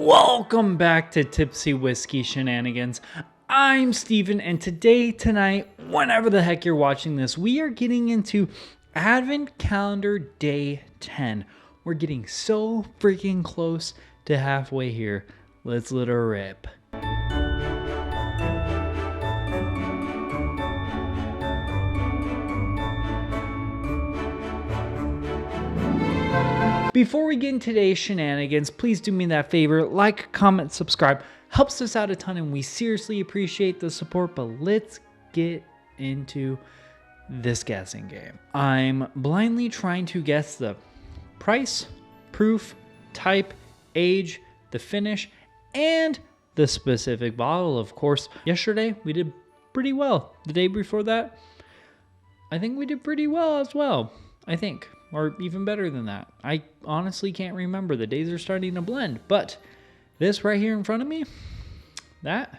Welcome back to Tipsy Whiskey Shenanigans. I'm Steven, and tonight, whenever the heck you're watching this, we are getting into Advent Calendar Day 10. We're getting so freaking close to halfway here. Let's let her rip. Before we get into today's shenanigans, please do me that favor, like, comment, subscribe. Helps us out a ton and we seriously appreciate the support, but let's get into this guessing game. I'm blindly trying to guess the price, proof, type, age, the finish, and the specific bottle. Of course, yesterday we did pretty well. The day before that, I think we did pretty well as well. I think. Or even better than that. I honestly can't remember. The days are starting to blend. But this right here in front of me, that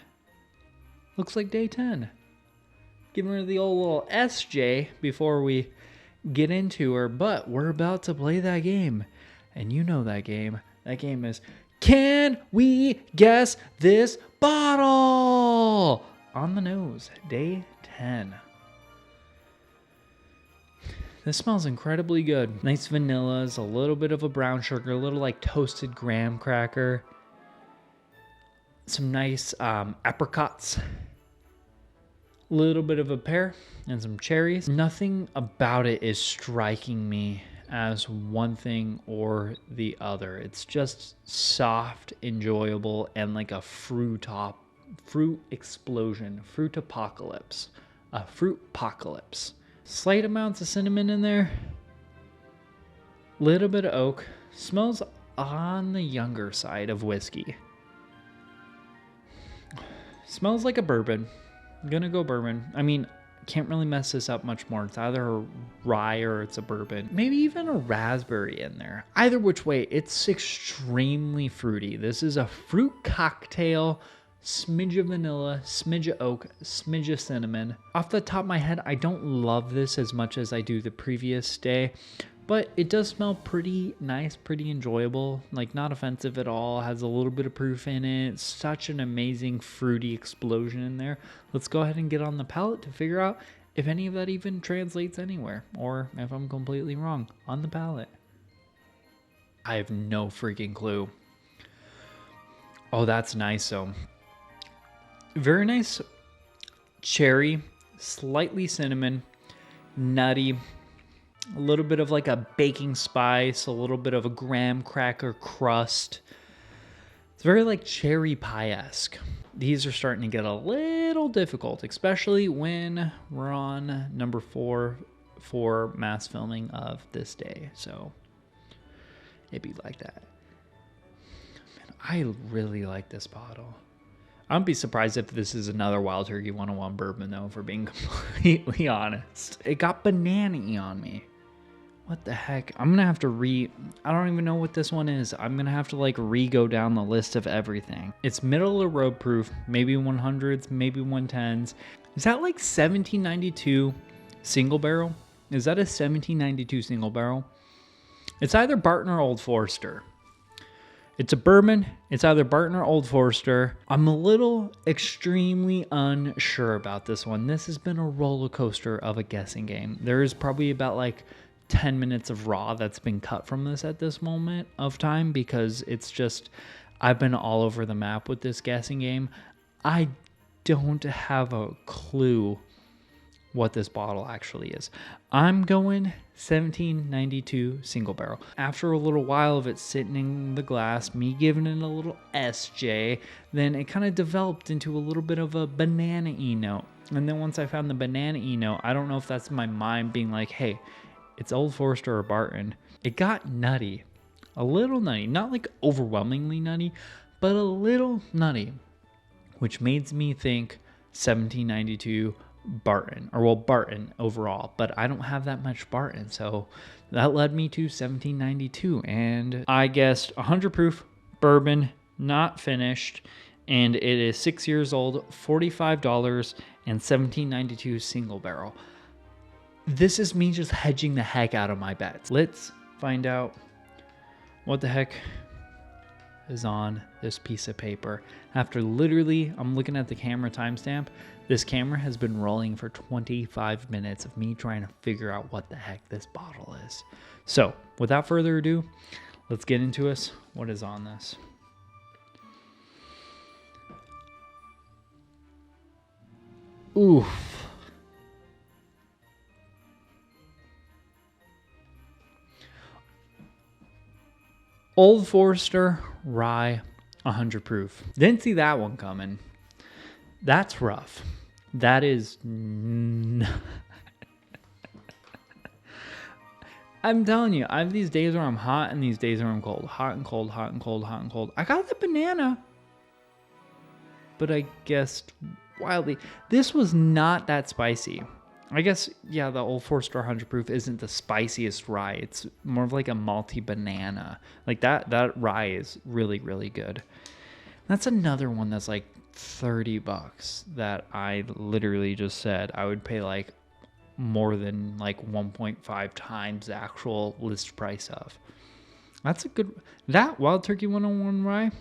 looks like day 10. Giving her the old little SJ before we get into her. But we're about to play that game. And you know that game. That game is, can we guess this bottle? On the nose, day 10. This smells incredibly good. Nice vanillas, a little bit of a brown sugar, a little like toasted graham cracker. Some nice apricots. A little bit of a pear and some cherries. Nothing about it is striking me as one thing or the other. It's just soft, enjoyable, and like a fruit explosion, fruit apocalypse, a fruit apocalypse. Slight amounts of cinnamon in there. Little bit of oak. Smells on the younger side of whiskey. Smells like a bourbon. I'm gonna go bourbon. I mean, can't really mess this up much more. It's either a rye or it's a bourbon. Maybe even a raspberry in there. Either which way, it's extremely fruity. This is a fruit cocktail. Smidge of vanilla, smidge of oak, smidge of cinnamon. Off the top of my head, I don't love this as much as I do the previous day, but it does smell pretty nice, pretty enjoyable, like not offensive at all, has a little bit of proof in it, such an amazing fruity explosion in there. Let's go ahead and get on the palate to figure out if any of that even translates anywhere, or if I'm completely wrong on the palate. I have no freaking clue. Oh, that's nice though. Very nice cherry, slightly cinnamon, nutty, a little bit of like a baking spice, a little bit of a graham cracker crust. It's very like cherry pie-esque. These are starting to get a little difficult, especially when we're on number 4 for mass filming of this day. So it'd be like that. Man, I really like this bottle. I'd be surprised if this is another Wild Turkey 101 bourbon, though, if we're being completely honest. It got banana-y on me. What the heck? I'm going to have to I don't even know what this one is. I'm going to have to, like, go down the list of everything. It's middle of the road proof, maybe 100s, maybe 110s. Is that, like, 1792 single barrel? Is that a 1792 single barrel? It's either Barton or Old Forester. It's a bourbon. It's either Barton or Old Forester. I'm a little extremely unsure about this one. This has been a roller coaster of a guessing game. There is probably about like 10 minutes of raw that's been cut from this at this moment of time because it's just, I've been all over the map with this guessing game. I don't have a clue what this bottle actually is. I'm going 1792 single barrel. After a little while of it sitting in the glass, me giving it a little SJ, then it kind of developed into a little bit of a banana-y note. And then once I found the banana-y note, I don't know if that's my mind being like, hey, it's Old Forester or Barton. It got nutty. A little nutty. Not like overwhelmingly nutty, but a little nutty. Which made me think 1792 Barton, or well, Barton overall, but I don't have that much Barton, so that led me to 1792, and I guessed 100 proof bourbon, not finished, and it is 6 years old, $45, and 1792 single barrel. This is me just hedging the heck out of my bets. Let's find out what the heck is on this piece of paper. After literally, I'm looking at the camera timestamp. This camera has been rolling for 25 minutes of me trying to figure out what the heck this bottle is. So without further ado, let's get into this. What is on this? Oof. Old Forester Rye 100 proof. Didn't see that one coming. That's rough. That is... I'm telling you, I have these days where I'm hot and these days where I'm cold. Hot and cold, hot and cold, hot and cold. I got the banana. But I guessed wildly. This was not that spicy. I guess, yeah, the Old Forester 100 proof isn't the spiciest rye. It's more of like a malty banana. Like that rye is really, really good. That's another one that's like $30 that I literally just said I would pay like more than like 1.5 times the actual list price of. That's a good... That Wild Turkey 101 rye,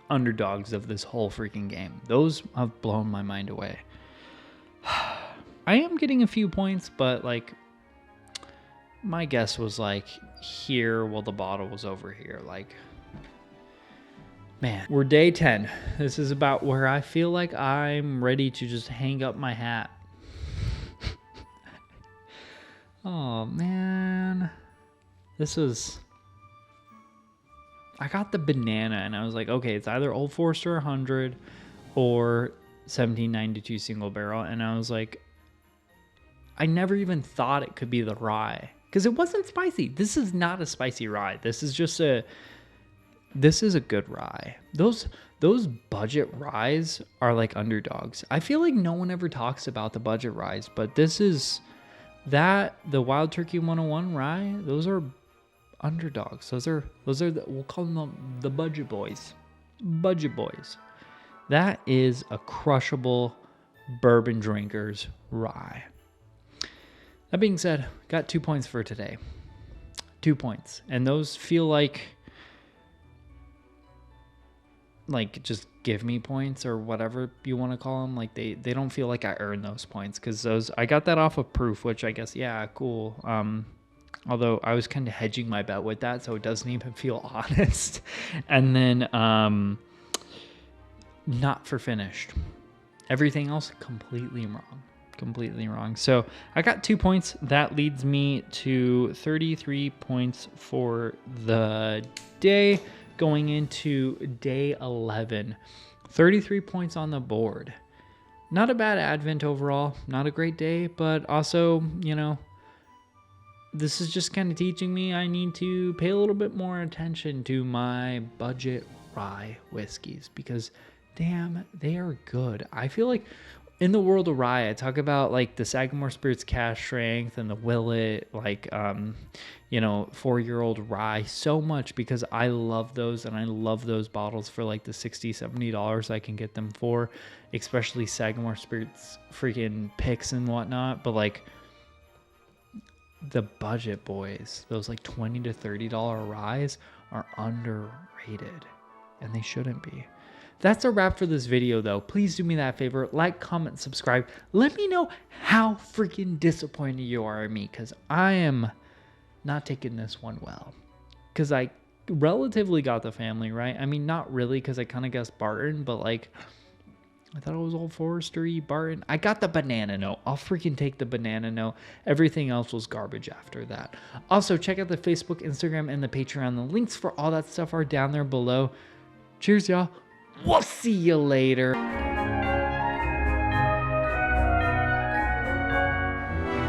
underdogs of this whole freaking game. Those have blown my mind away. I am getting a few points, but like my guess was like here while the bottle was over here. Like, man, we're day 10. This is about where I feel like I'm ready to just hang up my hat. Oh man, this was... I got the banana and I was like, okay, it's either Old Forester 100 or 1792 single barrel. And I was like, I never even thought it could be the rye because it wasn't spicy. This is not a spicy rye. This is just this is a good rye. Those budget ryes are like underdogs. I feel like no one ever talks about the budget ryes, but this is the Wild Turkey 101 rye. Those are underdogs. Those are we'll call them the budget boys. Budget boys. That is a crushable bourbon drinkers rye. That being said, got 2 points for today. 2 points. And those feel like just give me points or whatever you want to call them. Like they don't feel like I earned those points because I got that off of proof, which I guess, yeah, cool. Although I was kind of hedging my bet with that, so it doesn't even feel honest. And then not for finished. Everything else completely wrong. Completely wrong. So I got 2 points. That leads me to 33 points for the day going into day 11. 33 points on the board. Not a bad Advent overall. Not a great day, but also, you know, this is just kind of teaching me I need to pay a little bit more attention to my budget rye whiskeys because damn, they are good. I feel like in the world of rye, I talk about like the Sagamore Spirits Cask Strength and the Willet, like, 4-year-old rye so much because I love those and I love those bottles for like the $60, $70 I can get them for, especially Sagamore Spirits freaking picks and whatnot. But like the budget boys, those like $20 to $30 ryes are underrated and they shouldn't be. That's a wrap for this video, though. Please do me that favor. Like, comment, subscribe. Let me know how freaking disappointed you are in me, because I am not taking this one well. Because I relatively got the family right. I mean, not really, because I kind of guessed Barton, but, like, I thought it was Old Forester-y, Barton. I got the banana note. I'll freaking take the banana note. Everything else was garbage after that. Also, check out the Facebook, Instagram, and the Patreon. The links for all that stuff are down there below. Cheers, y'all. We'll see you later.